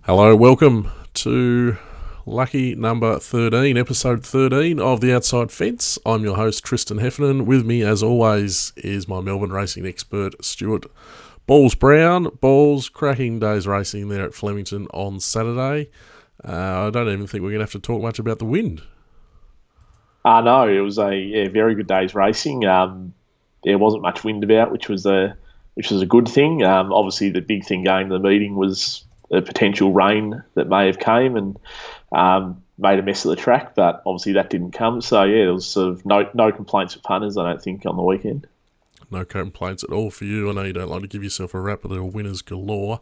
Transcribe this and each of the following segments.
Hello, welcome to lucky number 13, episode 13 of The Outside Fence. I'm your host, Tristan Heffernan. With me, as always, is my Melbourne racing expert, Stewart. Balls Brown. Balls, cracking day's racing there at Flemington on Saturday. I don't even think we're going to have to talk much about the wind. No, it was a very good day's racing. There wasn't much wind about, which was a good thing. Obviously, the big thing going to the meeting was the potential rain that may have came and made a mess of the track, but obviously that didn't come. So there was sort of no complaints for punters, I don't think, on the weekend. No complaints at all for you. I know you don't like to give yourself a rap, but there were winners galore.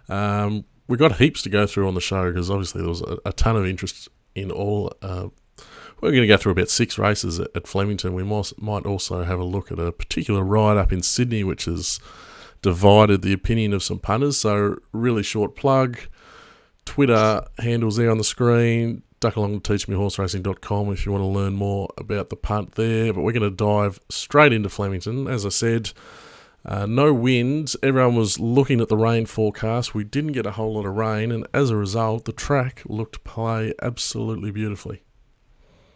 We've got heaps to go through on the show because obviously there was a ton of interest in all. We're going to go through about 6 races at Flemington. We might also have a look at a particular ride up in Sydney, which has divided the opinion of some punters. So really short plug. Twitter handles there on the screen. Duck along to teachmehorseracing.com if you want to learn more about the punt there. But we're going to dive straight into Flemington. As I said, no wind. Everyone was looking at the rain forecast. We didn't get a whole lot of rain, and as a result, the track looked to play absolutely beautifully.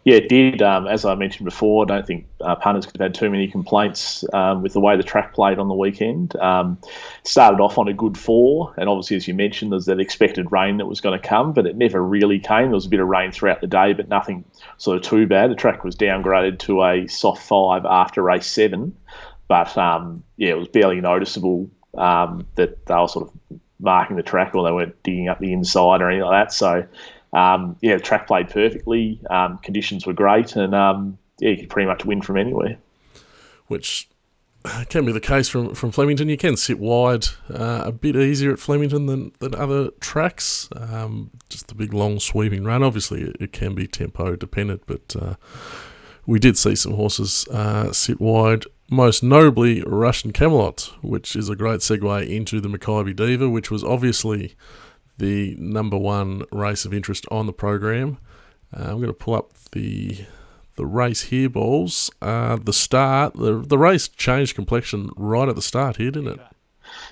Yeah, it did. As I mentioned before, I don't think punters could have had too many complaints with the way the track played on the weekend. Started off on a good 4, and obviously, as you mentioned, there's that expected rain that was going to come, but it never really came. There was a bit of rain throughout the day, but nothing sort of too bad. The track was downgraded to a soft 5 after race 7, but it was barely noticeable that they were sort of marking the track or they weren't digging up the inside or anything like that. So, the track played perfectly. Conditions were great, and you could pretty much win from anywhere. Which can be the case from Flemington. You can sit wide a bit easier at Flemington than other tracks. Just the big, long, sweeping run. Obviously, it can be tempo dependent, but we did see some horses sit wide. Most notably, Russian Camelot, which is a great segue into the Makybe Diva, which was obviously the number one race of interest on the program. I'm going to pull up the race here, Balls. The race changed complexion right at the start here, didn't it?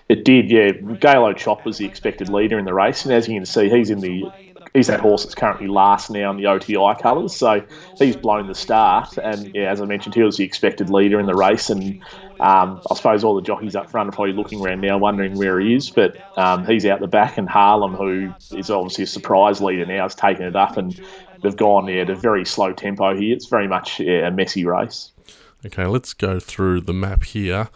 It did, yeah. Galo Chop was the expected leader in the race, and as you can see, he's that horse that's currently last now in the OTI colours, so he's blown the start, and as I mentioned, he was the expected leader in the race, and I suppose all the jockeys up front are probably looking around now wondering where he is, but he's out the back, and Harlem, who is obviously a surprise leader now, has taken it up, and they've gone at a very slow tempo here. It's very much a messy race. Okay, let's go through the map here.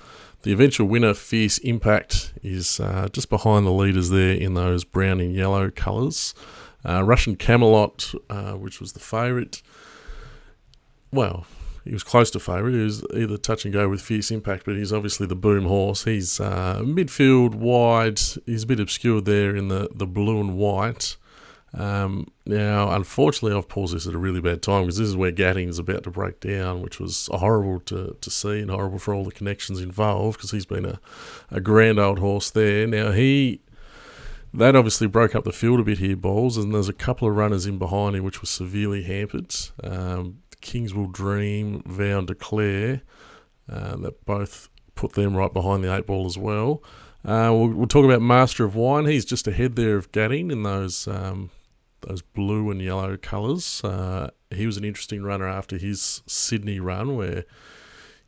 The eventual winner, Fierce Impact, is just behind the leaders there in those brown and yellow colours. Russian Camelot, which was the favourite, well, he was close to favourite. He was either touch and go with Fierce Impact, but he's obviously the boom horse. He's midfield wide. He's a bit obscured there in the blue and white. Now, unfortunately, I've paused this at a really bad time because this is where Gatting is about to break down, which was horrible to see and horrible for all the connections involved because he's been a grand old horse there. Now, that obviously broke up the field a bit here, Balls, and there's a couple of runners in behind him which were severely hampered. Kings Will Dream, Vow and Declare, that both put them right behind the 8 ball as well. We'll talk about Master of Wine. He's just ahead there of Gatting in those blue and yellow colours. He was an interesting runner after his Sydney run where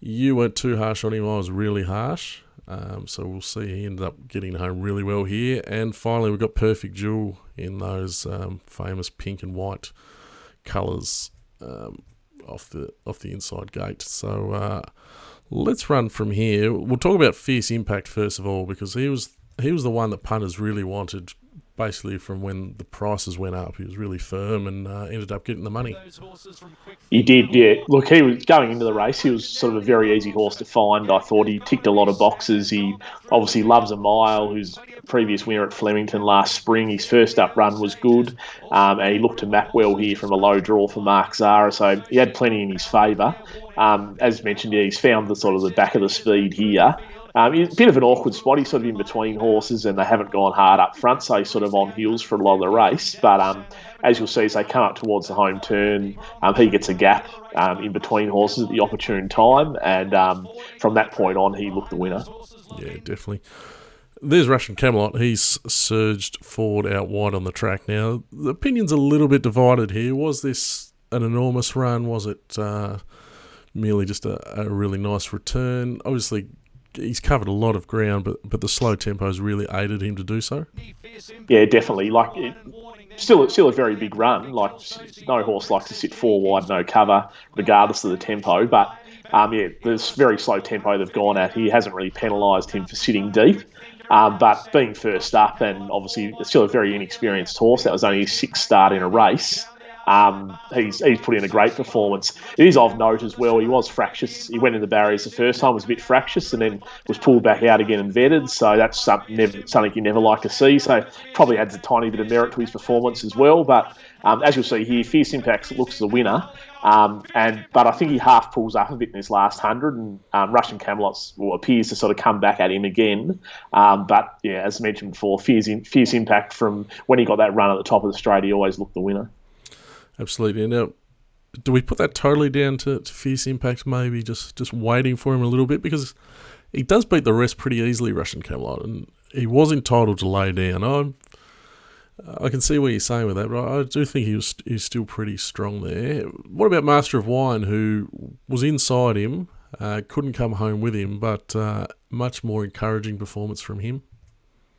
you weren't too harsh on him. I was really harsh. So we'll see. He ended up getting home really well here. And finally, we've got Perfect Jewel in those famous pink and white colours off the inside gate. So let's run from here. We'll talk about Fierce Impact first of all because he was the one that punters really wanted. Basically, from when the prices went up, he was really firm and ended up getting the money. He did, yeah. Look, he was going into the race. He was sort of a very easy horse to find. I thought he ticked a lot of boxes. He obviously loves a mile, who's previous winner at Flemington last spring. His first up run was good, and he looked to map well here from a low draw for Mark Zara, so he had plenty in his favour. As mentioned, he's found the back of the speed here. He's a bit of an awkward spot. He's sort of in between horses and they haven't gone hard up front, so he's sort of on heels for a lot of the race. But as you'll see, as they come up towards the home turn, he gets a gap in between horses at the opportune time, and from that point on, he looked the winner. Yeah, definitely. There's Russian Camelot. He's surged forward out wide on the track now. The opinion's a little bit divided here. Was this an enormous run? Was it merely just a really nice return? Obviously, he's covered a lot of ground, but the slow tempo has really aided him to do so. Yeah, definitely. Still a very big run. Like, no horse likes to sit four wide, no cover, regardless of the tempo. But this very slow tempo they've gone at, he hasn't really penalised him for sitting deep. But being first up, and obviously still a very inexperienced horse, that was only his sixth start in a race. He's put in a great performance. It is of note as well, he was fractious. He went in the barriers the first time, was a bit fractious, and then was pulled back out again and vetted. So that's something you never like to see. So probably adds a tiny bit of merit to his performance as well. But as you'll see here, Fierce Impact looks the winner. But I think he half pulls up a bit in his last 100, and Russian Camelot appears to sort of come back at him again. But yeah, as mentioned before, Fierce Impact, from when he got that run at the top of the straight, he always looked the winner. Absolutely. Now, do we put that totally down to Fierce Impact, maybe just waiting for him a little bit? Because he does beat the rest pretty easily, Russian Camelot, and he was entitled to lay down. I can see what you're saying with that, but I do think he's still pretty strong there. What about Master of Wine, who was inside him, couldn't come home with him, but much more encouraging performance from him?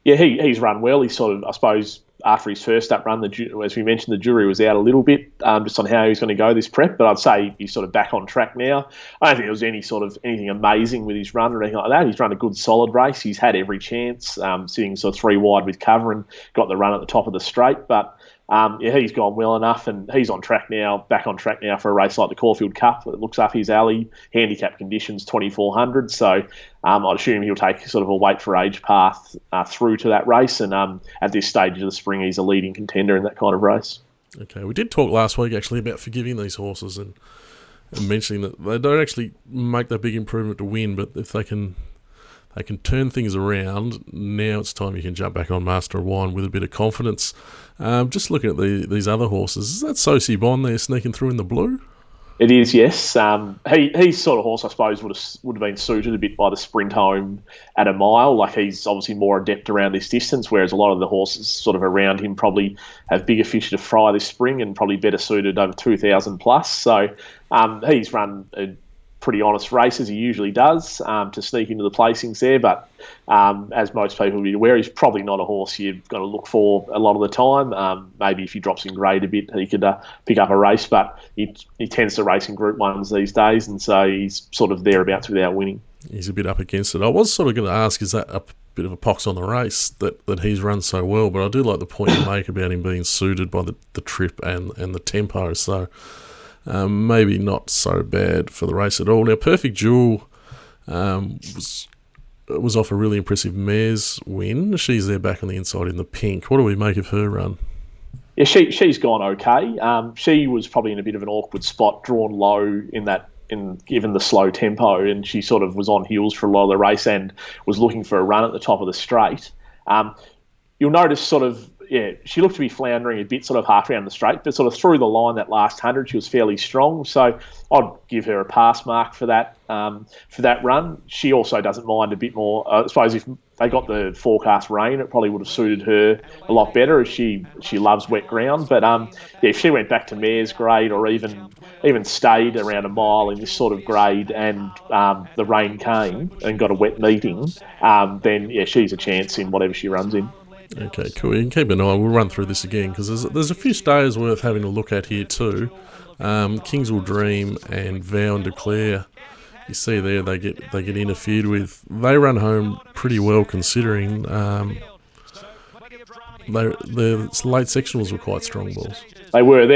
Yeah, he's run well. He's sort of, I suppose, after his first up run, as we mentioned, the jury was out a little bit just on how he's going to go this prep, but I'd say he's sort of back on track now. I don't think there was anything amazing with his run or anything like that. He's run a good solid race. He's had every chance, sitting sort of three wide with cover and got the run at the top of the straight, but he's gone well enough, and he's back on track now for a race like the Caulfield Cup. It looks up his alley. Handicap conditions 2400, so I'd assume he'll take sort of a wait for age path through to that race, and at this stage of the spring, he's a leading contender in that kind of race. Okay, we did talk last week actually about forgiving these horses and mentioning that they don't actually make that big improvement to win, but if they can turn things around, now it's time you can jump back on Master of Wine with a bit of confidence. Just looking at these other horses, is that Soci Bond there sneaking through in the blue? It is, yes. He's sort of horse, I suppose, would have been suited a bit by the sprint home at a mile. Like, he's obviously more adept around this distance, whereas a lot of the horses sort of around him probably have bigger fish to fry this spring and probably better suited over 2,000 plus. So he's run a pretty honest race, as he usually does, to sneak into the placings there. But as most people will be aware, he's probably not a horse you've got to look for a lot of the time. Maybe if he drops in grade a bit, he could pick up a race, but he tends to race in Group 1s these days, and so he's sort of thereabouts without winning. He's a bit up against it. I was sort of going to ask, is that a bit of a pox on the race that he's run so well? But I do like the point you make about him being suited by the trip and the tempo, so maybe not so bad for the race at all. Now, Perfect Jewel was off a really impressive mare's win. She's there back on the inside in the pink. What do we make of her run? Yeah, she's gone okay. She was probably in a bit of an awkward spot, drawn low given the slow tempo, and she sort of was on heels for a lot of the race and was looking for a run at the top of the straight. You'll notice she looked to be floundering a bit sort of half around the straight, but sort of through the line that last 100, she was fairly strong. So I'd give her a pass mark for that run. She also doesn't mind a bit more. I suppose if they got the forecast rain, it probably would have suited her a lot better, as she loves wet ground. But if she went back to mare's grade, or even stayed around a mile in this sort of grade, and the rain came and got a wet meeting, then she's a chance in whatever she runs in. Okay, cool. You can keep an eye. We'll run through this again, because there's a few stayers worth having a look at here too. Kings Will Dream and Vow and Declare. You see there, they get interfered with. They run home pretty well, considering the late sectionals were quite strong balls. They were.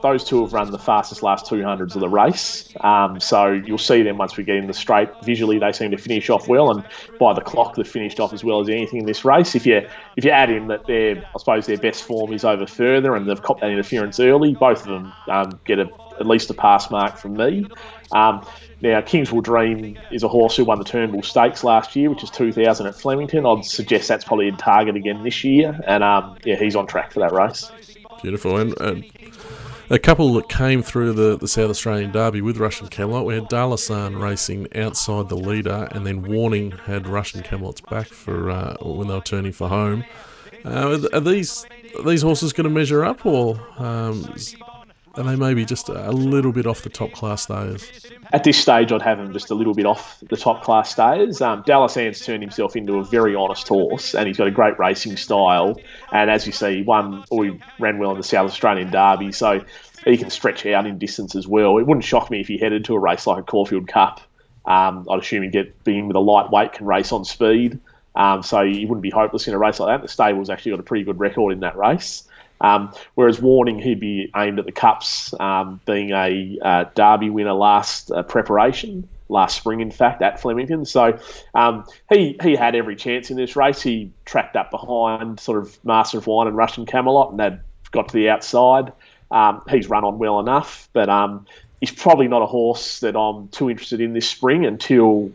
Those two have run the fastest last 200s of the race. So you'll see them once we get in the straight. Visually, they seem to finish off well, and by the clock, they've finished off as well as anything in this race. If you add in that I suppose their best form is over further, and they've copped that interference early, both of them get at least a pass mark from me. Now, Kings Will Dream is a horse who won the Turnbull Stakes last year, which is 2,000 at Flemington. I'd suggest that's probably a target again this year, and he's on track for that race. Beautiful. And A couple that came through the South Australian Derby with Russian Camelot. We had Darlasan racing outside the leader, and then Warning had Russian Camelot's back for when they were turning for home. Are these horses going to measure up, or are they maybe just a little bit off the top class stayers? At this stage, I'd have him just a little bit off the top class stayers. Darlasan's turned himself into a very honest horse, and he's got a great racing style. And as you see, he ran well in the South Australian Derby, so he can stretch out in distance as well. It wouldn't shock me if he headed to a race like a Caulfield Cup. I'd assume he'd be in with a lightweight, can race on speed. So he wouldn't be hopeless in a race like that. The stable's actually got a pretty good record in that race. Whereas Warning, he'd be aimed at the Cups, being a Derby winner last spring, in fact, at Flemington. So he had every chance in this race. He tracked up behind sort of Master of Wine and Russian Camelot and had got to the outside. He's run on well enough, but he's probably not a horse that I'm too interested in this spring until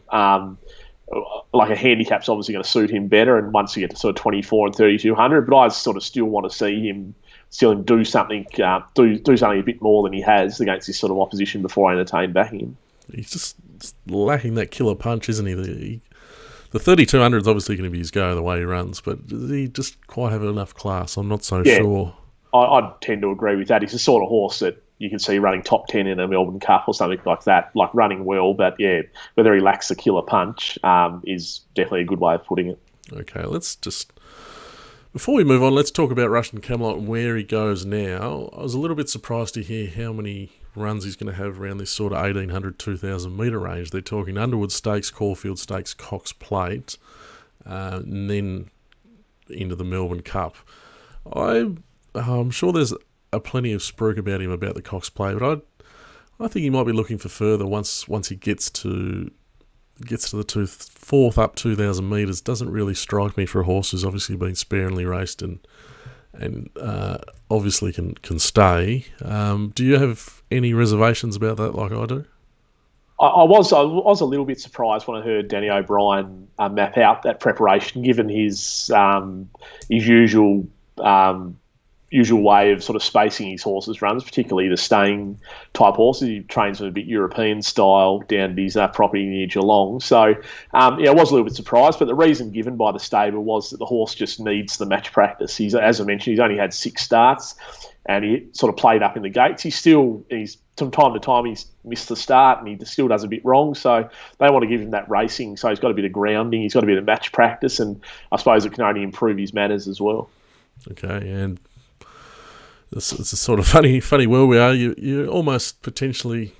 like a handicap's obviously going to suit him better, and once you get to sort of 24 and 3,200, but I sort of still want to see him do something a bit more than he has against this sort of opposition before I entertain backing him. He's just lacking that killer punch, isn't he? The 3,200 is obviously going to be his go the way he runs, but does he just quite have enough class? I'm not so sure. I'd tend to agree with that. He's the sort of horse that you can see running top 10 in a Melbourne Cup or something like that, like running well, but yeah, whether he lacks the killer punch is definitely a good way of putting it. Okay, before we move on, let's talk about Russian Camelot and where he goes now. I was a little bit surprised to hear how many runs he's going to have around this sort of 1,800, 2,000 metre range. They're talking Underwood Stakes, Caulfield Stakes, Cox Plate, and then into the Melbourne Cup. I'm sure there's plenty of spruik about him about the Cox Plate, but I think he might be looking for further once he gets to the fourth up 2,000 metres. Doesn't really strike me for a horse who's obviously been sparingly raced and obviously can stay. Do you have any reservations about that like I do? I was a little bit surprised when I heard Danny O'Brien map out that preparation, given his usual way of sort of spacing his horses' runs, particularly the staying type horses. He trains them a bit European style down at his property near Geelong. So, I was a little bit surprised, but the reason given by the stable was that the horse just needs the match practice. As I mentioned, he's only had 6 starts and he sort of played up in the gates. He's from time to time he's missed the start and he still does a bit wrong. So they want to give him that racing. So he's got a bit of grounding. He's got a bit of match practice, and I suppose it can only improve his manners as well. Okay, and it's a sort of funny world we are. You almost potentially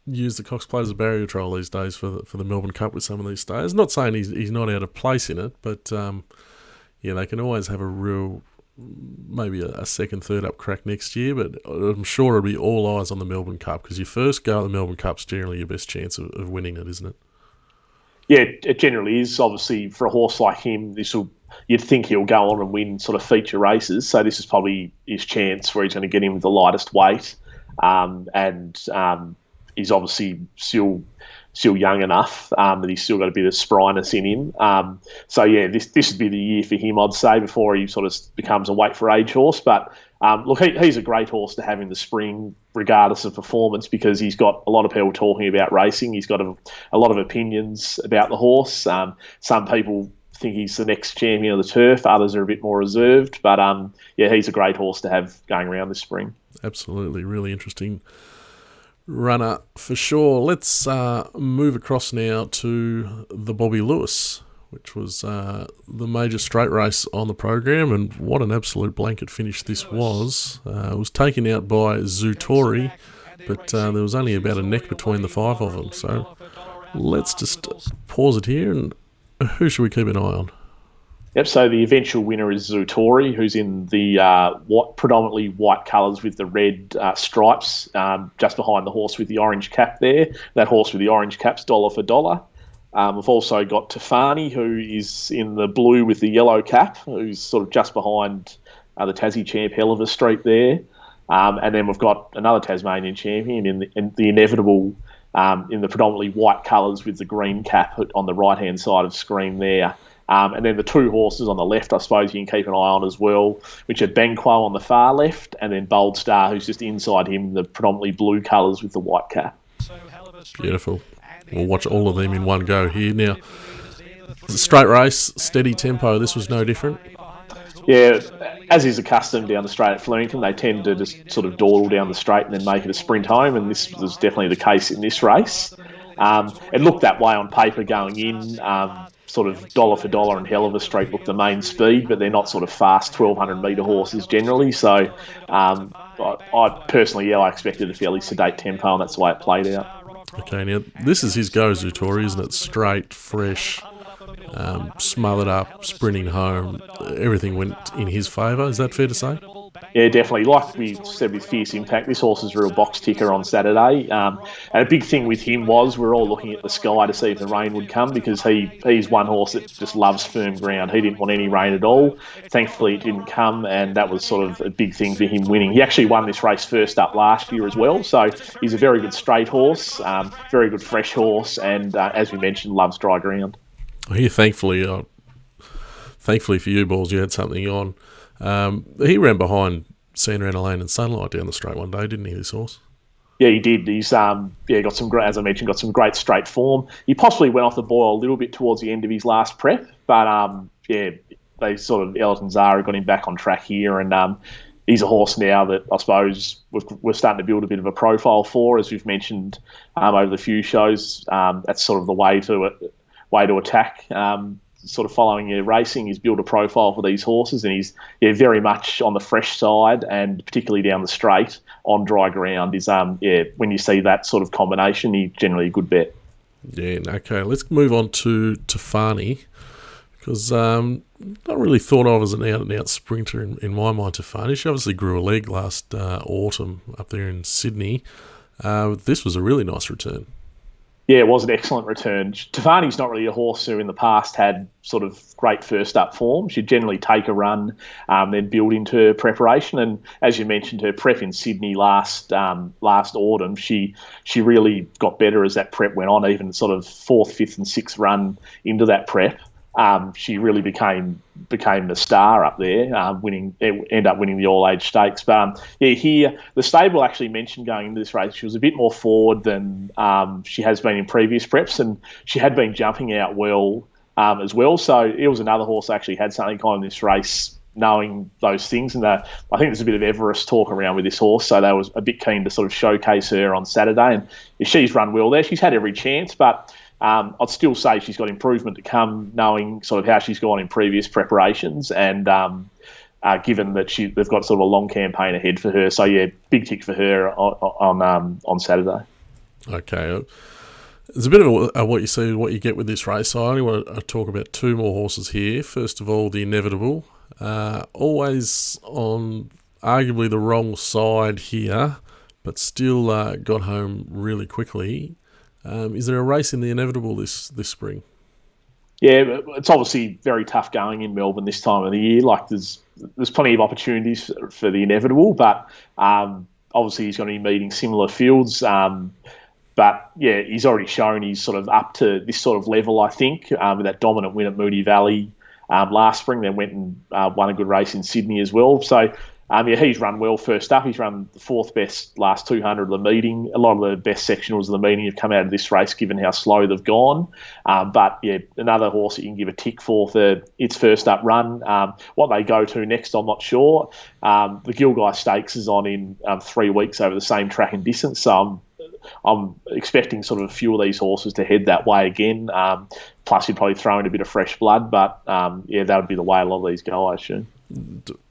use the Cox Plate as a barrier trial these days for the Melbourne Cup with some of these stayers. Not saying he's not out of place in it, but they can always have a real, maybe a second, third up crack next year. But I'm sure it'll be all eyes on the Melbourne Cup, because your first go at the Melbourne Cup's generally your best chance of winning it, isn't it? Yeah, it generally is. Obviously, for a horse like him, you'd think he'll go on and win sort of feature races. So this is probably his chance where he's going to get in with the lightest weight. And he's obviously still young enough that he's still got a bit of spryness in him. This would be the year for him, I'd say, before he sort of becomes a weight for age horse. But he's a great horse to have in the spring, regardless of performance, because he's got a lot of people talking about racing. He's got a lot of opinions about the horse. Some people think he's the next champion of the turf. Others are a bit more reserved. But, he's a great horse to have going around this spring. Absolutely. Really interesting runner for sure. Let's move across now to the Bobbie Lewis, which was the major straight race on the program, and what an absolute blanket finish this was. It was taken out by Zoutori, but there was only about a neck between the 5 of them. So let's just pause it here, and who should we keep an eye on? Yep, so the eventual winner is Zoutori, who's in the predominantly white colours with the red stripes, just behind the horse with the orange cap there. That horse with the orange cap's dollar for dollar. We've also got Tefani, who is in the blue with the yellow cap, who's sort of just behind the Tassie champ Helliver Street there. And then we've got another Tasmanian champion in the inevitable, in the predominantly white colours with the green cap on the right-hand side of screen there. And then the two horses on the left, I suppose you can keep an eye on as well, which are Banquo on the far left, and then Bold Star, who's just inside him, the predominantly blue colours with the white cap. Beautiful. We'll watch all of them in one go here. Now, straight race, steady tempo. This was no different. Yeah, as is accustomed down the straight at Flemington, they tend to just sort of dawdle down the straight and then make it a sprint home, and this was definitely the case in this race. It looked that way on paper going in, sort of dollar for dollar, and Hell of a Street looked the main speed, but they're not sort of fast 1,200 metre horses generally. So I personally, I expected a fairly sedate tempo, and that's the way it played out. Okay, now this is his go, Zoutori, isn't it? Straight, fresh, smothered up, sprinting home. Everything went in his favour. Is that fair to say? Yeah, definitely. Like we said with Fierce Impact, this horse is a real box ticker on Saturday. And a big thing with him was we're all looking at the sky to see if the rain would come, because he's one horse that just loves firm ground. He didn't want any rain at all. Thankfully, it didn't come, and that was sort of a big thing for him winning. He actually won this race first up last year as well, so he's a very good straight horse, very good fresh horse, and as we mentioned, loves dry ground. Here, thankfully for you, Balls, you had something on. He ran behind Sandringham Lane and Sunlight down the straight one day, didn't he, this horse? Yeah, he did. He's got some great, as I mentioned, got some great straight form. He possibly went off the boil a little bit towards the end of his last prep, but they sort of Elton Zara got him back on track here, and he's a horse now that I suppose we're starting to build a bit of a profile for, as we've mentioned over the few shows. That's sort of the way to attack. Sort of following your racing is build a profile for these horses, and he's very much on the fresh side, and particularly down the straight on dry ground is when you see that sort of combination, he's generally a good bet. Yeah, okay, let's move on to Tefani, because not really thought of as an out-and-out sprinter in my mind, Tefani. She obviously grew a leg last autumn up there in Sydney. This was a really nice return. Yeah, it was an excellent return. Tefani's not really a horse who in the past had sort of great first up form. She'd generally take a run, then build into her preparation. And as you mentioned, her prep in Sydney last autumn, she really got better as that prep went on, even sort of 4th, 5th and 6th run into that prep. She really became the star up there, ended up winning the all-age stakes. But here the stable actually mentioned going into this race she was a bit more forward than she has been in previous preps, and she had been jumping out well as well. So it was another horse that actually had something on in this race, knowing those things. And I think there's a bit of Everest talk around with this horse, so they was a bit keen to sort of showcase her on Saturday. And if she's run well there, she's had every chance, but I'd still say she's got improvement to come, knowing sort of how she's gone in previous preparations, and given that they've got sort of a long campaign ahead for her. So yeah, big tick for her on Saturday. Okay, there's a bit of what you see, what you get with this race. So I only want to talk about two more horses here. First of all, the Inevitable, always on arguably the wrong side here, but still got home really quickly. Is there a race in the Inevitable this spring? Yeah, it's obviously very tough going in Melbourne this time of the year. Like there's plenty of opportunities for the Inevitable, but obviously he's going to be meeting similar fields. But yeah, he's already shown he's sort of up to this sort of level, I think, with that dominant win at Moody Valley last spring. Then went and won a good race in Sydney as well. So he's run well first up. He's run the 4th best last 200 of the meeting. A lot of the best sectionals of the meeting have come out of this race, given how slow they've gone. But yeah, another horse that you can give a tick for its first up run. What they go to next, I'm not sure. The Gilgai Stakes is on in 3 weeks over the same track and distance. So I'm expecting sort of a few of these horses to head that way again. Plus, you'd probably throw in a bit of fresh blood. But that would be the way a lot of these go, I assume.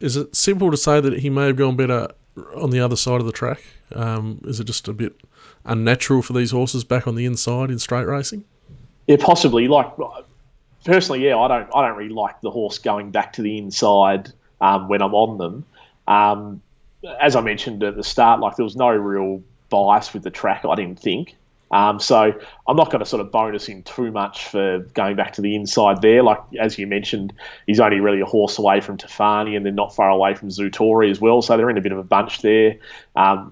Is it simple to say that he may have gone better on the other side of the track? Is it just a bit unnatural for these horses back on the inside in straight racing? Yeah, possibly. Like personally, I don't really like the horse going back to the inside when I'm on them. As I mentioned at the start, like there was no real bias with the track, I didn't think. So I'm not going to sort of bonus him too much for going back to the inside there. Like, as you mentioned, he's only really a horse away from Tefani and then not far away from Zoutori as well. So they're in a bit of a bunch there.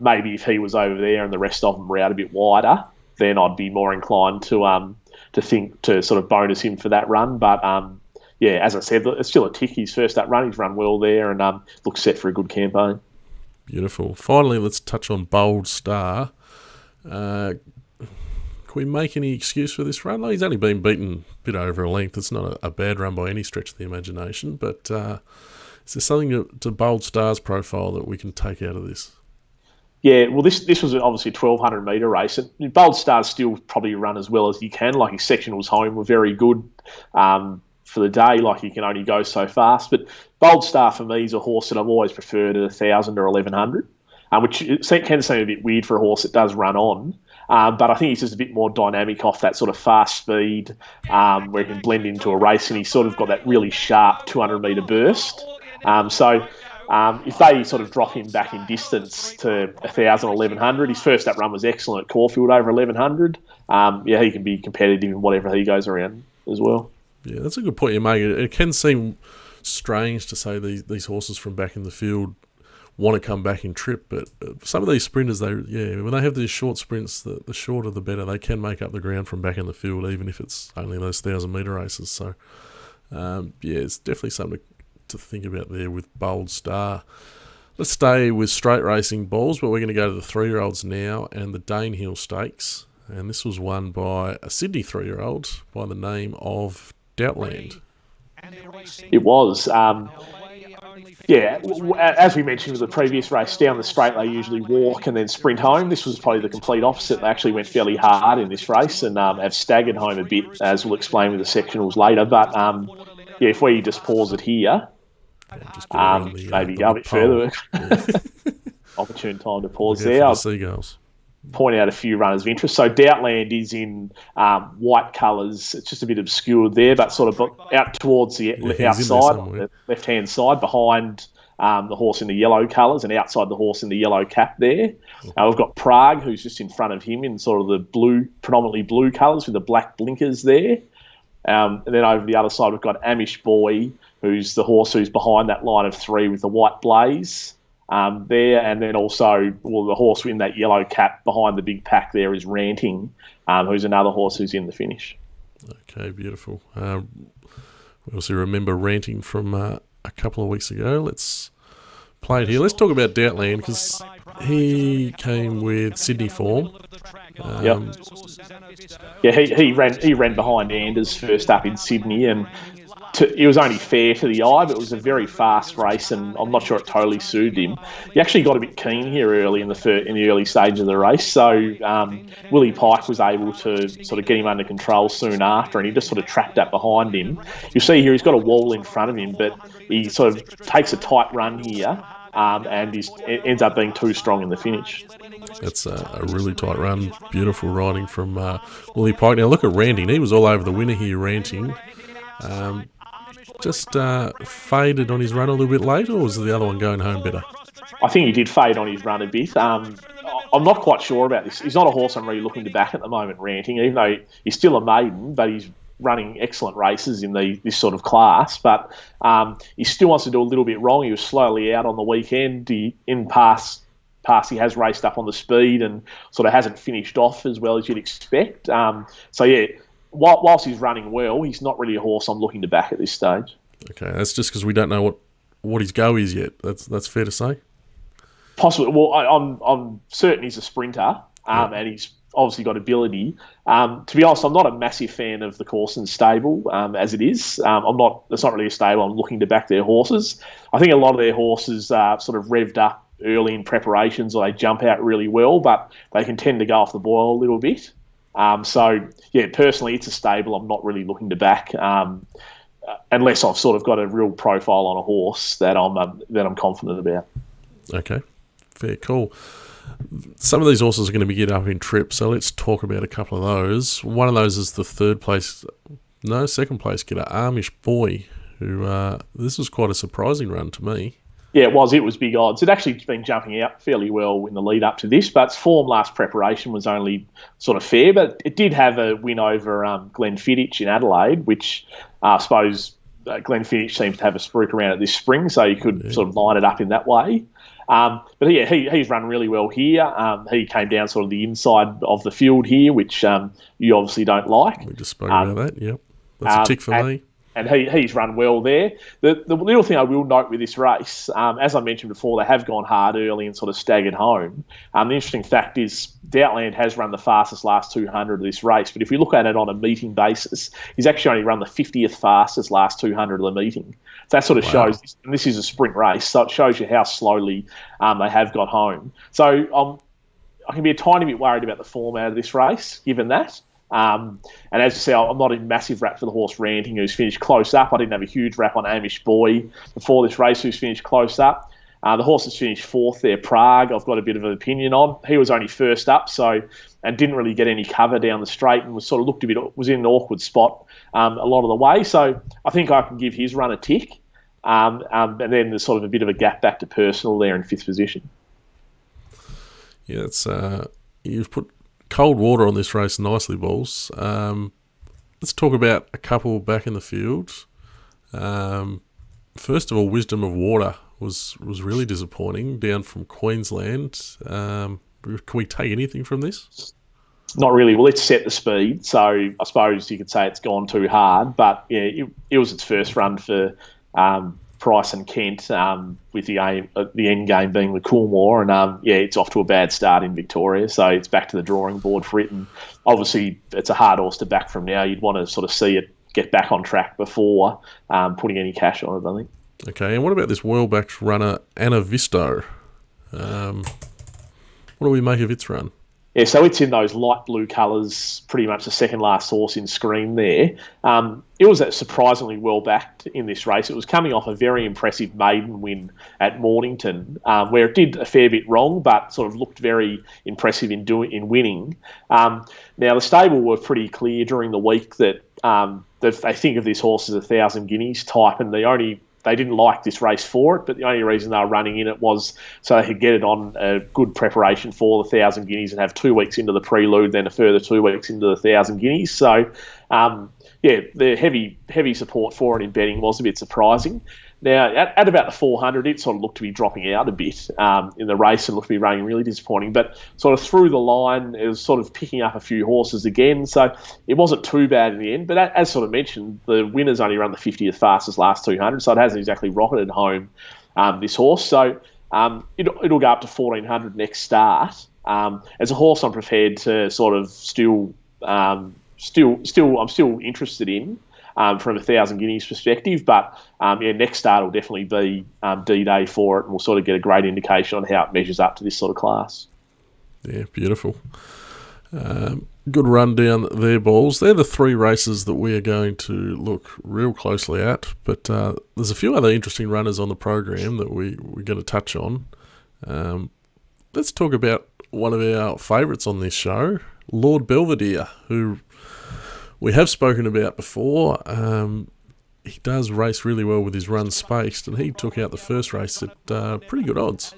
Maybe if he was over there and the rest of them were out a bit wider, then I'd be more inclined to think to sort of bonus him for that run. But yeah, as I said, it's still a tick. His first up run, he's run well there, and looks set for a good campaign. Beautiful. Finally, let's touch on Bold Star. Can we make any excuse for this run? Like, he's only been beaten a bit over a length. It's not a bad run by any stretch of the imagination, but is there something to Bold Star's profile that we can take out of this? Yeah, well, this was obviously a 1,200 metre race. And Bold Star's still probably run as well as he can. Like, his sectionals home were very good for the day. Like, he can only go so fast. But Bold Star, for me, is a horse that I've always preferred at 1,000 or 1,100, which can seem a bit weird for a horse that does run on. But I think he's just a bit more dynamic off that sort of fast speed where he can blend into a race, and he's sort of got that really sharp 200 metre burst. If they sort of drop him back in distance to 1,000 or 1,100, his first up run was excellent at Caulfield over 1,100. He can be competitive in whatever he goes around as well. Yeah, that's a good point you make. It can seem strange to say these horses from back in the field want to come back in trip, but some of these sprinters, when they have these short sprints, the shorter the better. They can make up the ground from back in the field, even if it's only those 1,000 metre races. So, it's definitely something to think about there with Bold Star. Let's stay with straight racing balls, but we're going to go to the 3-year-olds now and the Danehill Stakes. And this was won by a Sydney 3-year-old by the name of Doubtland. It was. As we mentioned with the previous race, down the straight they usually walk and then sprint home. This was probably the complete opposite. They actually went fairly hard in this race and have staggered home a bit, as we'll explain with the sectionals later. But if we just pause it here, maybe go a bit further. Yeah. Opportune time to pause there. The seagulls. Point out a few runners of interest. So Doubtland is in white colours. It's just a bit obscured there, but sort of out towards the outside, the left-hand side, behind the horse in the yellow colours and outside the horse in the yellow cap there. We've got Prague, who's just in front of him in sort of the blue, predominantly blue colours with the black blinkers there. And then over the other side, we've got Amish Boy, who's the horse who's behind that line of 3 with the white blaze there. And then also, the horse in that yellow cap behind the big pack there is Ranting, who's another horse who's in the finish. Okay, beautiful. We also remember Ranting from a couple of weeks ago. Let's play it here. Let's talk about Doubtland, because he came with Sydney form. He ran behind Anders first up in Sydney, and it was only fair to the eye, but it was a very fast race, and I'm not sure it totally suited him. He actually got a bit keen here early in the early stage of the race, so Willie Pike was able to sort of get him under control soon after, and he just sort of tracked up behind him. You'll see here he's got a wall in front of him, but he sort of takes a tight run here, and ends up being too strong in the finish. That's a really tight run. Beautiful riding from Willie Pike. Now look at Ranting. He was all over the winner here, Ranting. Just faded on his run a little bit late, or was the other one going home better? I think he did fade on his run a bit. I'm not quite sure about this. He's not a horse I'm really looking to back at the moment, Ranting, even though he's still a maiden, but he's running excellent races in this sort of class. But he still wants to do a little bit wrong. He was slowly out on the weekend. In past he has raced up on the speed and sort of hasn't finished off as well as you'd expect. Whilst he's running well, he's not really a horse I'm looking to back at this stage. Okay, that's just because we don't know what his go is yet. That's fair to say. Possibly. Well, I'm certain he's a sprinter, and he's obviously got ability. To be honest, I'm not a massive fan of the Corson stable as it is. It's not really a stable I'm looking to back their horses. I think a lot of their horses are sort of revved up early in preparations, or they jump out really well, but they can tend to go off the boil a little bit. Personally, it's a stable I'm not really looking to back, unless I've sort of got a real profile on a horse that I'm confident about. Okay, fair call. Some of these horses are going to be get up in trip, so let's talk about a couple of those. One of those is the second place getter, Amish Boy, who this was quite a surprising run to me. Yeah, it was. It was big odds. It actually been jumping out fairly well in the lead up to this, but its form last preparation was only sort of fair. But it did have a win over Glenfiddich in Adelaide, which I suppose Glenfiddich seems to have a spruik around it this spring, so you could sort of line it up in that way. He's run really well here. He came down sort of the inside of the field here, which you obviously don't like. We just spoke about that, yep. That's a tick for me. and he's run well there. The little thing I will note with this race, as I mentioned before, they have gone hard early and sort of staggered home. The interesting fact is Doubtland has run the fastest last 200 of this race, but if we look at it on a meeting basis, he's actually only run the 50th fastest last 200 of the meeting. So that sort of shows, and this is a sprint race, so it shows you how slowly they have got home. So I can be a tiny bit worried about the form out of this race, given that. And as you say, I'm not a massive rap for the horse Ranting, who's finished close up. I didn't have a huge rap on Amish Boy before this race, who's finished close up. The horse has finished fourth there, Prague. I've got a bit of an opinion on. He was only first up, and didn't really get any cover down the straight, and was in an awkward spot a lot of the way. So I think I can give his run a tick. And then there's sort of a bit of a gap back to Personal there in fifth position. Yeah, it's you've put cold water on this race nicely, Balls. Let's talk about a couple back in the field. First of all, Wisdom of Water was really disappointing, down from Queensland. Can we take anything from this? Not really. Well, it's set the speed, so I suppose you could say it's gone too hard. But yeah, it was its first run for Price and Kent, with the end game being the Coolmore, and it's off to a bad start in Victoria, so it's back to the drawing board for it. And obviously, it's a hard horse to back from now. You'd want to sort of see it get back on track before putting any cash on it, I think. Okay, and what about this well-backed runner, Anna Visto? What do we make of its run? Yeah, so it's in those light blue colours, pretty much the second last horse in screen there. It was surprisingly well backed in this race. It was coming off a very impressive maiden win at Mornington, where it did a fair bit wrong, but sort of looked very impressive in winning. Now the stable were pretty clear during the week that they think of this horse as 1,000 guineas type, and they didn't like this race for it, but the only reason they were running in it was so they could get it on a good preparation for the 1,000 guineas and have 2 weeks into the prelude, then a further 2 weeks into the 1,000 guineas. So, the heavy support for it in betting was a bit surprising. Now, at about the 400, it sort of looked to be dropping out a bit in the race and looked to be running really disappointing. But sort of through the line, it was sort of picking up a few horses again. So it wasn't too bad in the end. But as sort of mentioned, the winner's only run the 50th fastest last 200, so it hasn't exactly rocketed home, this horse. So it'll go up to 1,400 next start. As a horse, I'm prepared to sort of I'm still interested in. From 1,000 guineas perspective, but next start will definitely be D-Day for it, and we'll sort of get a great indication on how it measures up to this sort of class. Yeah, beautiful. Good rundown there, Balls. They're the three races that we are going to look real closely at, but there's a few other interesting runners on the program that we're going to touch on. Let's talk about one of our favourites on this show, Lord Belvedere, who we have spoken about before. He does race really well with his run spaced, and he took out the first race at pretty good odds.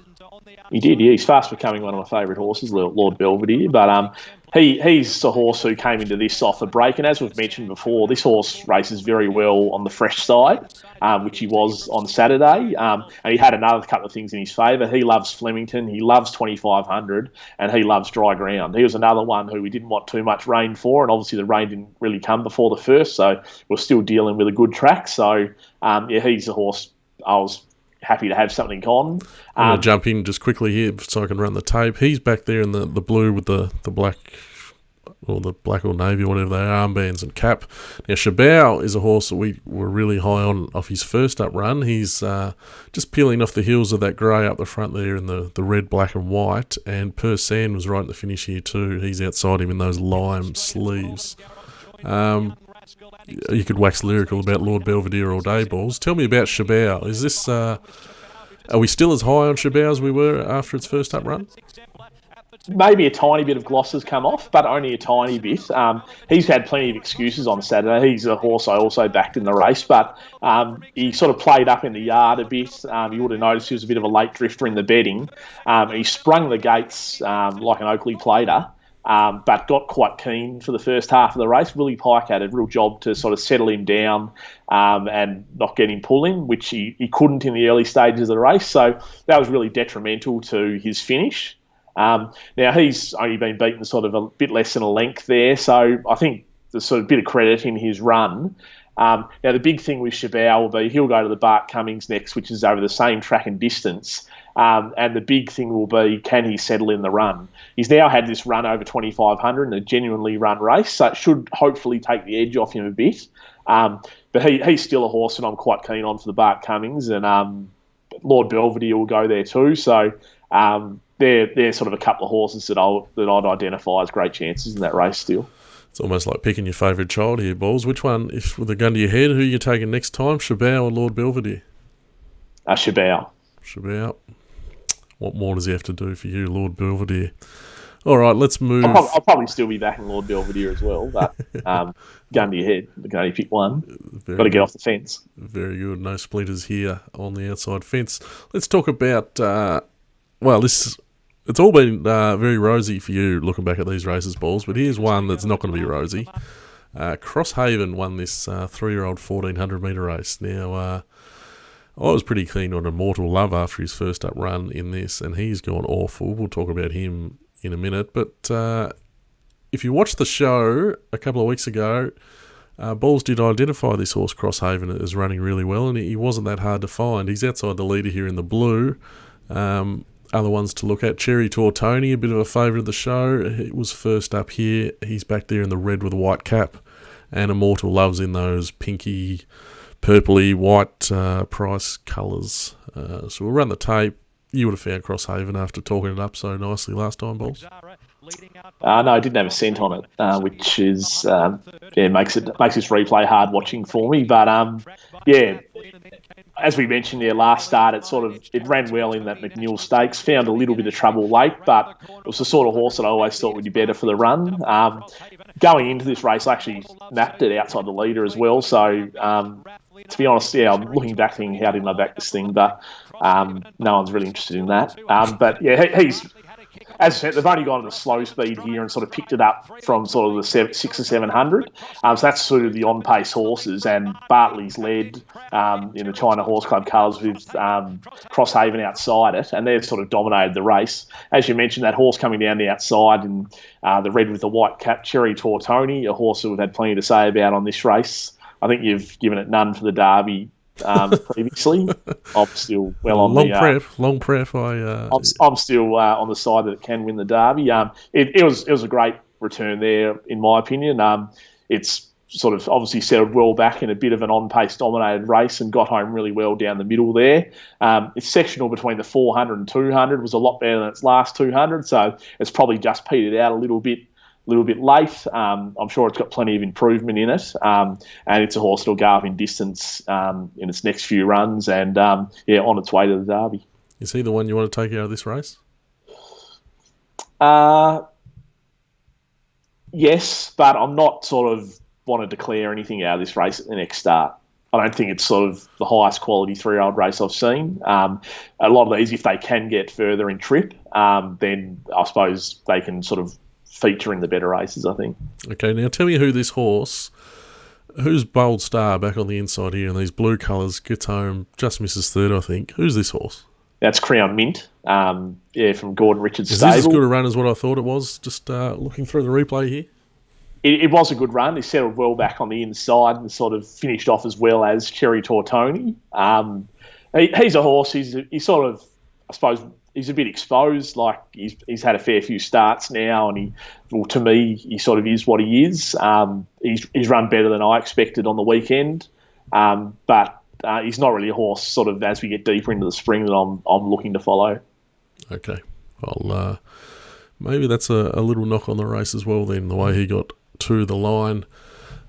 He did, yeah. He's fast becoming one of my favourite horses, Lord Belvedere. But he's a horse who came into this off the break, and as we've mentioned before, this horse races very well on the fresh side, which he was on Saturday. And he had another couple of things in his favour. He loves Flemington, he loves 2,500, and he loves dry ground. He was another one who we didn't want too much rain for, and obviously the rain didn't really come before the first, so we're still dealing with a good track. So, he's a horse I was happy to have something on. I'm going to jump in just quickly here so I can run the tape. He's back there in the blue with the black, or the black or navy, or whatever they are, armbands and cap. Now, Chabot is a horse that we were really high on off his first up run. He's just peeling off the heels of that grey up the front there in the red, black and white, and Persan was right at the finish here too. He's outside him in those lime sleeves. You could wax lyrical about Lord Belvedere all day, Balls. Tell me about Chabot. Is this... are we still as high on Chabot as we were after its first up run? Maybe a tiny bit of gloss has come off, but only a tiny bit. He's had plenty of excuses on Saturday. He's a horse I also backed in the race, but he sort of played up in the yard a bit. You would have noticed he was a bit of a late drifter in the bedding. He sprung the gates like an Oakley plater. But got quite keen for the first half of the race. Willie Pike had a real job to sort of settle him down and not get him pulling, which he couldn't in the early stages of the race. So that was really detrimental to his finish. Now, he's only been beaten sort of a bit less than a length there. So I think there's sort of a bit of credit in his run. Now, the big thing with Chabot will be he'll go to the Bart Cummings next, which is over the same track and distance. And the big thing will be, can he settle in the run? He's now had this run over 2,500 in a genuinely run race, so it should hopefully take the edge off him a bit. But he's still a horse that I'm quite keen on for the Bart Cummings, and Lord Belvedere will go there too. So they're sort of a couple of horses that I'd identify as great chances in that race still. It's almost like picking your favourite child here, Balls. Which one, if with a gun to your head, who are you taking next time, Chabot or Lord Belvedere? Chabot. Chabot. What more does he have to do for you, Lord Belvedere? All right, let's move. I'll probably still be backing Lord Belvedere as well, but gun to your head. You can only pick one. Got to get off the fence. Very good. No splinters here on the outside fence. Let's talk about, it's all been very rosy for you looking back at these races, Balls, but here's one that's not going to be rosy. Crosshaven won this 3-year-old 1,400 metre race. Now, I was pretty keen on Immortal Love after his first up run in this, and he's gone awful. We'll talk about him in a minute. But if you watched the show a couple of weeks ago, Balls did identify this horse, Crosshaven, as running really well, and he wasn't that hard to find. He's outside the leader here in the blue. Other ones to look at, Cherry Tortoni, a bit of a favourite of the show. He was first up here. He's back there in the red with a white cap. And Immortal Love's in those pinky, purpley, white price colours. So we'll run the tape. You would have found Crosshaven after talking it up so nicely last time, Balls. No, I didn't have a cent on it, which is makes this replay hard watching for me. But as we mentioned there last start, it ran well in that McNeil Stakes. Found a little bit of trouble late, but it was the sort of horse that I always thought would be better for the run. Going into this race, I actually napped it outside the leader as well. So to be honest, I'm looking back thinking, how didn't I back this thing? But no one's really interested in that. But yeah, he's. As I said, they've only gone at a slow speed here and sort of picked it up from sort of the 600 or 700. So that's sort of the on-pace horses. And Bartley's led in the China Horse Club colours with Crosshaven outside it. And they've sort of dominated the race. As you mentioned, that horse coming down the outside in the red with the white cap, Cherry Tortoni, a horse that we've had plenty to say about on this race. I think you've given it none for the Derby previously. I'm still on long prep. I'm still on the side that it can win the Derby. It was a great return there, in my opinion. It's sort of obviously settled well back in a bit of an on-pace dominated race and got home really well down the middle there. Its sectional between the 400 and 200 was a lot better than its last 200, so it's probably just petered out a little bit late. I'm sure it's got plenty of improvement in it, and it's a horse that'll go up in distance in its next few runs and on its way to the Derby. Is he the one you want to take out of this race? Yes, but I'm not sort of want to declare anything out of this race at the next start. I don't think it's sort of the highest quality 3-year-old race I've seen. A lot of these, if they can get further in trip, then I suppose they can sort of feature in the better races, I think. Okay, now tell me who's Bold Star back on the inside here in these blue colours, gets home, just misses third, I think. Who's this horse? That's Crown Mint, from Gordon Richards' stable. Is this as good a run as what I thought it was, just looking through the replay here? It was a good run. He settled well back on the inside and sort of finished off as well as Cherry Tortoni. He's a horse, he's sort of, I suppose, he's a bit exposed. Like he's had a fair few starts now, and to me, he sort of is what he is. He's run better than I expected on the weekend, but he's not really a horse sort of as we get deeper into the spring that I'm looking to follow. Okay, well, maybe that's a little knock on the race as well. Then the way he got to the line.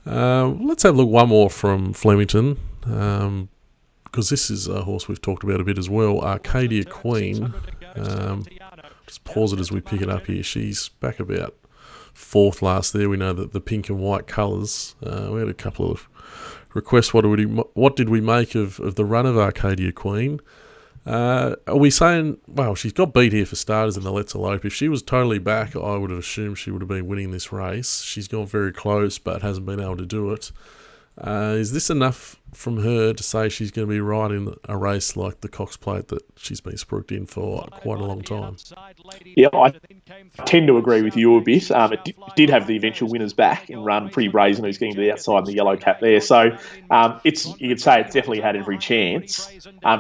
Let's have a look one more from Flemington. Because this is a horse we've talked about a bit as well, Arcadia Queen. Just pause it as we pick it up here. She's back about fourth last there. We know that the pink and white colours. We had a couple of requests. What did we make of the run of Arcadia Queen? Are we saying, well, she's got beat here for starters in the Let's Elope. If she was totally back, I would have assumed she would have been winning this race. She's gone very close but hasn't been able to do it. Is this enough from her to say she's going to be riding a race like the Cox Plate that she's been spruiked in for quite a long time. Yeah, I tend to agree with you a bit. It did have the eventual winners back and run Pretty Brazen, who's getting to the outside in the yellow cap there. So you could say it's definitely had every chance.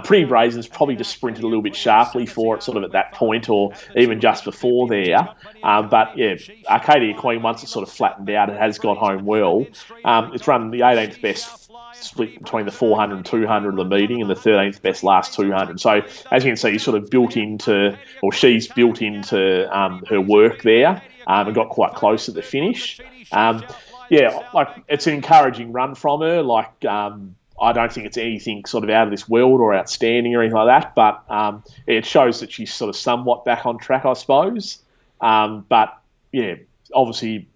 Pretty Brazen's probably just sprinted a little bit sharply for it, sort of at that point, or even just before there. But yeah, Arcadia Queen, once it's sort of flattened out, it has got home well. It's run the 18th best split between the 400 and 200 of the meeting and the 13th best last 200. So as you can see, he's sort of built into, or she's built into her work there and got quite close at the finish. Yeah, like it's an encouraging run from her. Like I don't think it's anything sort of out of this world or outstanding or anything like that, but it shows that she's sort of somewhat back on track, I suppose. But yeah, obviously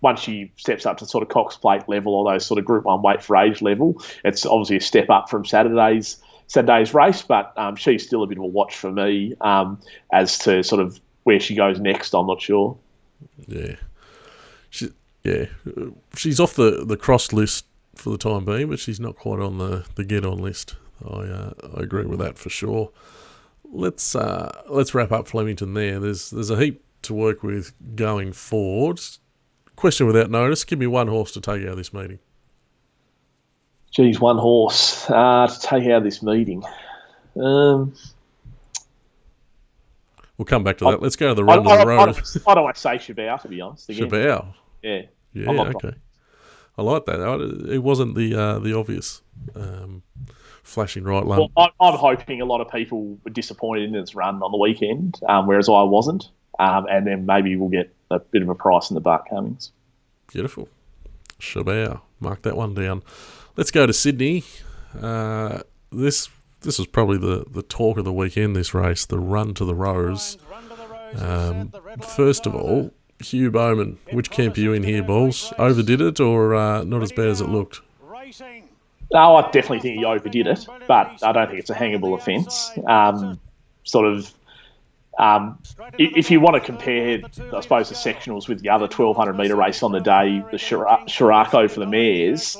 once she steps up to sort of Cox Plate level or those sort of Group 1 weight for age level, it's obviously a step up from Saturday's race, but she's still a bit of a watch for me as to sort of where she goes next. I'm not sure. Yeah. She's off the cross list for the time being, but she's not quite on the get-on list. I agree with that for sure. Let's wrap up Flemington there. There's a heap to work with going forward. Question without notice, give me one horse to take out of this meeting. Geez, one horse to take out of this meeting. We'll come back to that. Let's go to the run of the road. I don't want to say Chabot, to be honest. Again. Chabot? Yeah. Yeah, okay. I like that. It wasn't the obvious flashing right line. Well, I'm hoping a lot of people were disappointed in its run on the weekend, whereas I wasn't. And then maybe we'll get a bit of a price in the buck, Cummings. Beautiful. Chabot. Mark that one down. Let's go to Sydney. This was probably the talk of the weekend, this race, the Run to the Rose. First of all, Hugh Bowman, which camp are you in here, Balls? Overdid it or not as bad as it looked? No, I definitely think he overdid it, but I don't think it's a hangable offence. If you want to compare, I suppose, the sectionals with the other 1,200 metre race on the day, the Shirako for the mares,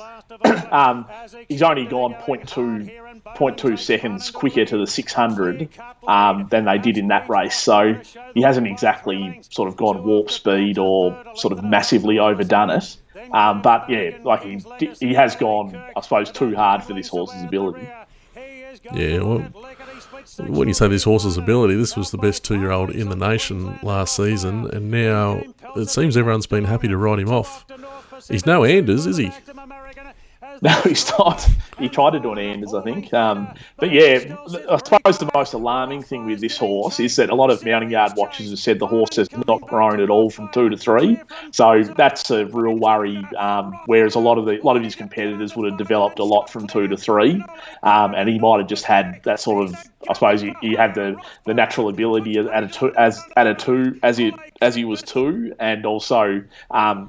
he's only gone 0.2 seconds quicker to the 600 than they did in that race. So he hasn't exactly sort of gone warp speed or sort of massively overdone it. But yeah, like he has gone, I suppose, too hard for this horse's ability. Yeah, well, when you say this horse's ability, this was the best 2-year-old in the nation last season, and now it seems everyone's been happy to write him off. He's no Anders, is he? No, he's not. He tried to do an Anders, I think. But yeah, I suppose the most alarming thing with this horse is that a lot of mounting yard watchers have said the horse has not grown at all from 2 to 3. So that's a real worry. Whereas a lot of his competitors would have developed a lot from 2 to 3, and he might have just had that sort of. I suppose he had the natural ability as he was 2, and also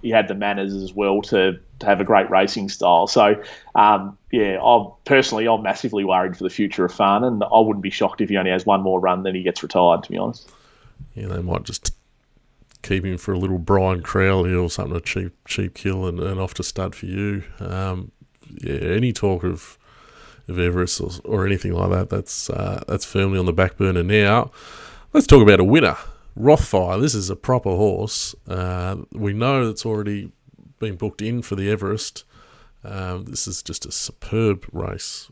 he had the manners as well to have a great racing style. So I'm massively worried for the future of Farnan, and I wouldn't be shocked if he only has one more run, then he gets retired, to be honest. Yeah, they might just keep him for a little Brian Crowley or something, a cheap kill and off to stud for you. Any talk of Everest or anything like that, that's firmly on the back burner now. Let's talk about a winner. Rothfire, this is a proper horse. We know it's already been booked in for the Everest. This is just a superb race,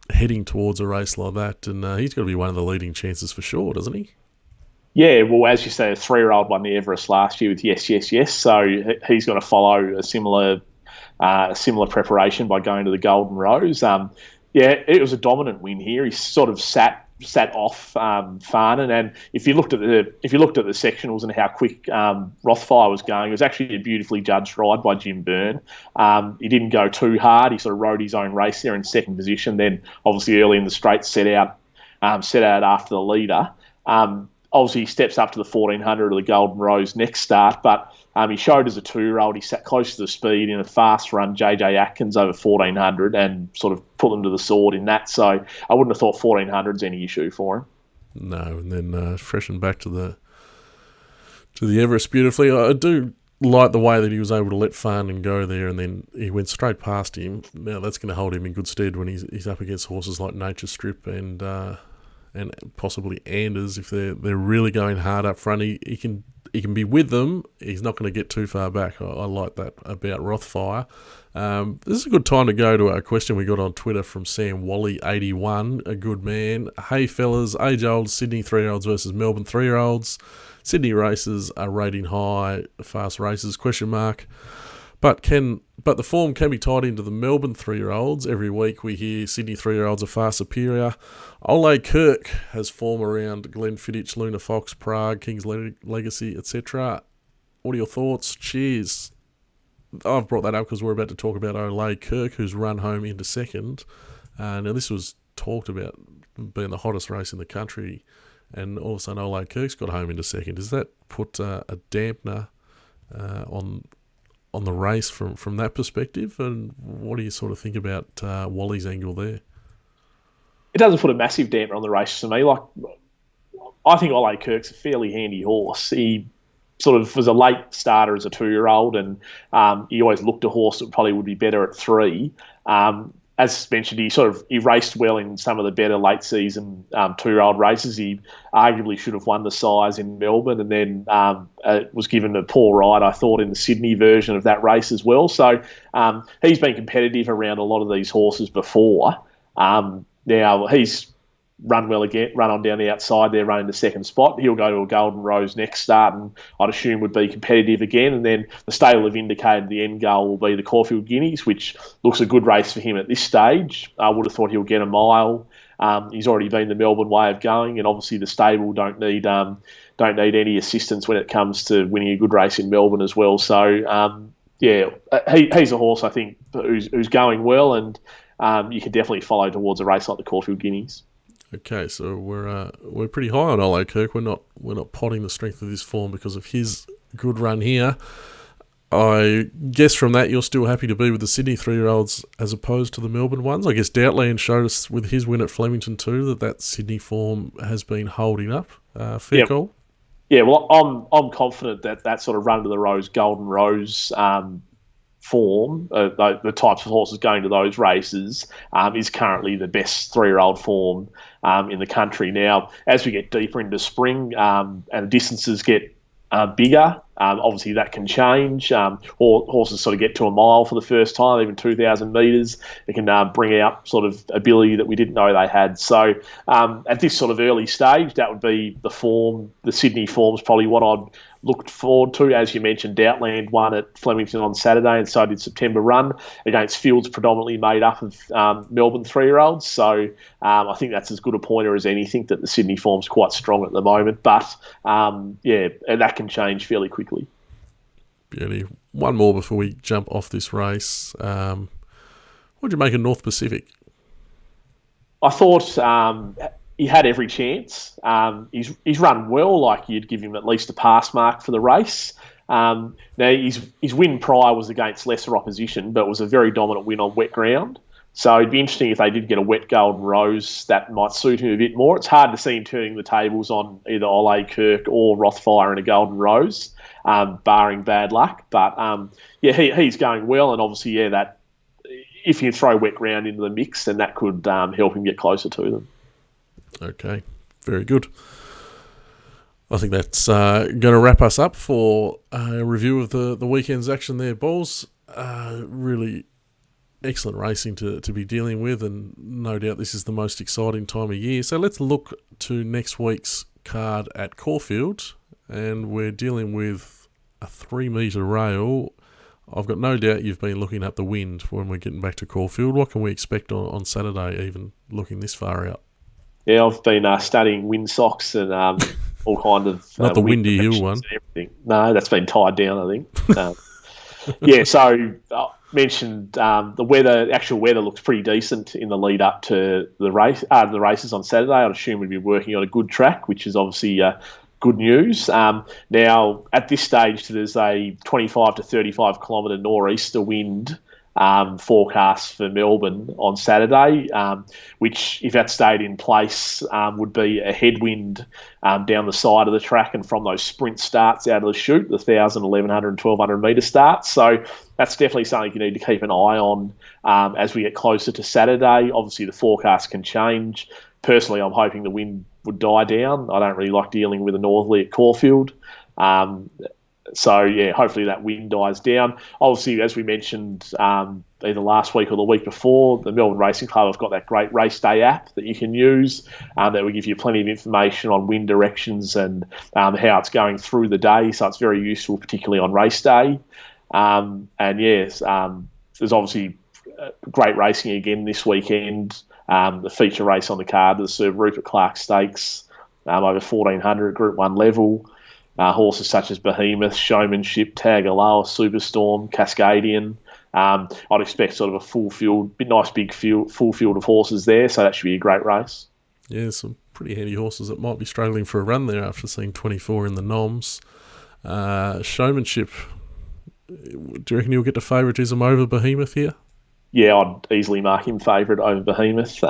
heading towards a race like that, and he's got to be one of the leading chances for sure, doesn't he? Yeah, well, as you say, a 3-year-old won the Everest last year with Yes, Yes, Yes, so he's going to follow a similar preparation by going to the Golden Rose. It was a dominant win here. He sort of sat off Farnan, and if you looked at the sectionals and how quick Rothfire was going, it was actually a beautifully judged ride by Jim Byrne. He didn't go too hard. He sort of rode his own race there in second position. Then obviously early in the straight set out after the leader. Obviously, he steps up to the 1,400 of the Golden Rose next start, but he showed as a 2-year-old he sat close to the speed in a fast run, JJ Atkins over 1,400, and sort of put them to the sword in that. So I wouldn't have thought 1,400's any issue for him. No, and then freshen back to the Everest beautifully. I do like the way that he was able to let Farnan go there, and then he went straight past him. Now that's going to hold him in good stead when he's up against horses like Nature Strip and possibly Anders if they're really going hard up front. He can be with them. He's not going to get too far back. I like that about Rothfire. This is a good time to go to a question we got on Twitter from Sam Wally81, a good man. Hey fellas, age-old Sydney 3-year-olds versus Melbourne 3-year-olds. Sydney races are rating high, fast races, question mark. But the form can be tied into the Melbourne 3-year-olds. Every week we hear Sydney 3-year-olds are far superior. Ole Kirk has form around Glenfiddich, Luna Fox, Prague, King's Legacy, etc. What are your thoughts? Cheers. I've brought that up because we're about to talk about Ole Kirk, who's run home into second. Now this was talked about being the hottest race in the country, and all of a sudden Ole Kirk's got home into second. Does that put a dampener on the race from that perspective? And what do you sort of think about Wally's angle there? It doesn't put a massive damper on the race to me. Like, I think Ole Kirk's a fairly handy horse. He sort of was a late starter as a 2-year-old, and he always looked a horse that probably would be better at 3. As mentioned, he raced well in some of the better late season 2-year-old races. He arguably should have won the size in Melbourne, and then was given a poor ride, I thought, in the Sydney version of that race as well. So he's been competitive around a lot of these horses before. Now he's run well again, run on down the outside there, running the second spot. He'll go to a Golden Rose next start, and I'd assume would be competitive again. And then the stable have indicated the end goal will be the Caulfield Guineas, which looks a good race for him at this stage. I would have thought he'll get a mile. He's already been the Melbourne way of going, and obviously the stable don't need any assistance when it comes to winning a good race in Melbourne as well. So he's a horse I think who's going well, and you can definitely follow towards a race like the Caulfield Guineas. Okay, so we're pretty high on Ole Kirk. We're not potting the strength of this form because of his good run here. I guess from that you're still happy to be with the Sydney 3-year-olds as opposed to the Melbourne ones. I guess Doubtland showed us with his win at Flemington too that Sydney form has been holding up. Fair call. Yeah, well, I'm confident that sort of run to the Rose, Golden Rose form, the types of horses going to those races, is currently the best 3-year-old form in the country. Now, as we get deeper into spring and the distances get bigger, obviously that can change. Horses sort of get to a mile for the first time, even 2,000 metres. It can bring out sort of ability that we didn't know they had. So at this sort of early stage, that would be the form. The Sydney form's probably what I'd looked forward to. As you mentioned, Doubtland won at Flemington on Saturday, and so did September Run against fields predominantly made up of Melbourne 3-year-olds. So I think that's as good a pointer as anything that the Sydney form's quite strong at the moment. But and that can change fairly quickly. Beauty. One more before we jump off this race. What did you make of North Pacific? I thought he had every chance. He's run well, like you'd give him at least a pass mark for the race. Now, his win prior was against lesser opposition, but it was a very dominant win on wet ground. So it'd be interesting if they did get a wet Golden Rose, that might suit him a bit more. It's hard to see him turning the tables on either Ole Kirk or Rothfire in a Golden Rose, barring bad luck. But he's going well, and obviously, that if you throw wet ground into the mix, then that could help him get closer to them. Okay, very good. I think that's going to wrap us up for a review of the weekend's action there, Balls. Really excellent racing to be dealing with, and no doubt this is the most exciting time of year. So let's look to next week's card at Caulfield, and we're dealing with a 3-metre rail. I've got no doubt you've been looking at the wind when we're getting back to Caulfield. What can we expect on Saturday, even looking this far out? Yeah, I've been studying windsock and all kind of... Not the Windy Hill one. Everything. No, that's been tied down, I think. So I mentioned the weather. Actual weather looks pretty decent in the lead up to the races on Saturday. I'd assume we'd be working on a good track, which is obviously good news. Now, at this stage, there's a 25 to 35 kilometre nor'easter wind forecast for Melbourne on Saturday, which, if that stayed in place, would be a headwind down the side of the track and from those sprint starts out of the chute, the 1,000, 1,100 and 1,200 metre starts. So that's definitely something you need to keep an eye on as we get closer to Saturday. Obviously, the forecast can change. Personally, I'm hoping the wind would die down. I don't really like dealing with a northerly at Caulfield. So, yeah, hopefully that wind dies down. Obviously, as we mentioned either last week or the week before, the Melbourne Racing Club have got that great race day app that you can use that will give you plenty of information on wind directions and how it's going through the day. So it's very useful, particularly on race day. And, yes, there's obviously great racing again this weekend. The feature race on the card, the Sir Rupert Clarke Stakes, over 1,400 Group 1 level. Horses such as Behemoth, Showmanship, Tagaloa, Superstorm, Cascadian. I'd expect sort of a full field, full field of horses there, so that should be a great race. Yeah, some pretty handy horses that might be struggling for a run there after seeing 24 in the noms. Showmanship, do you reckon he'll get the favouritism over Behemoth here? Yeah, I'd easily mark him favourite over Behemoth.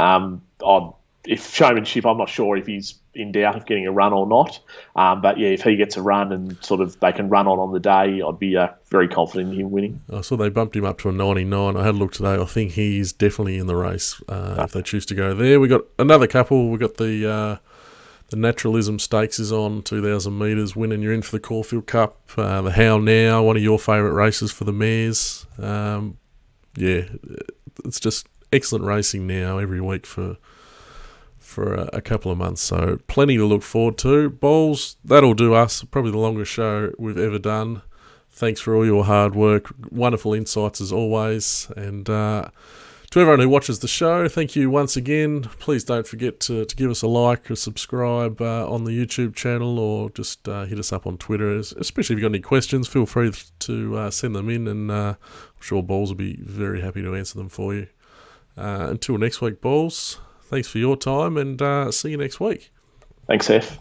If Showmanship, I'm not sure if he's in doubt of getting a run or not. But yeah, if he gets a run and sort of they can run on the day, I'd be very confident in him winning. I saw they bumped him up to a 99. I had a look today. I think he's definitely in the race if they choose to go there. We got another couple. We got the Naturalism Stakes is on 2,000 metres, winning you're in for the Caulfield Cup. The How Now, one of your favourite races for the mares. Yeah, it's just excellent racing now every week for a couple of months, so plenty to look forward to. Bowls, that'll do us. Probably the longest show we've ever done. Thanks for all your hard work. Wonderful insights as always. And to everyone who watches the show, thank you once again. Please don't forget to give us a like or subscribe on the YouTube channel, or just hit us up on Twitter. Especially if you've got any questions, feel free to send them in, and I'm sure Balls will be very happy to answer them for you. Until next week, Balls, thanks for your time, and see you next week. Thanks, Seth.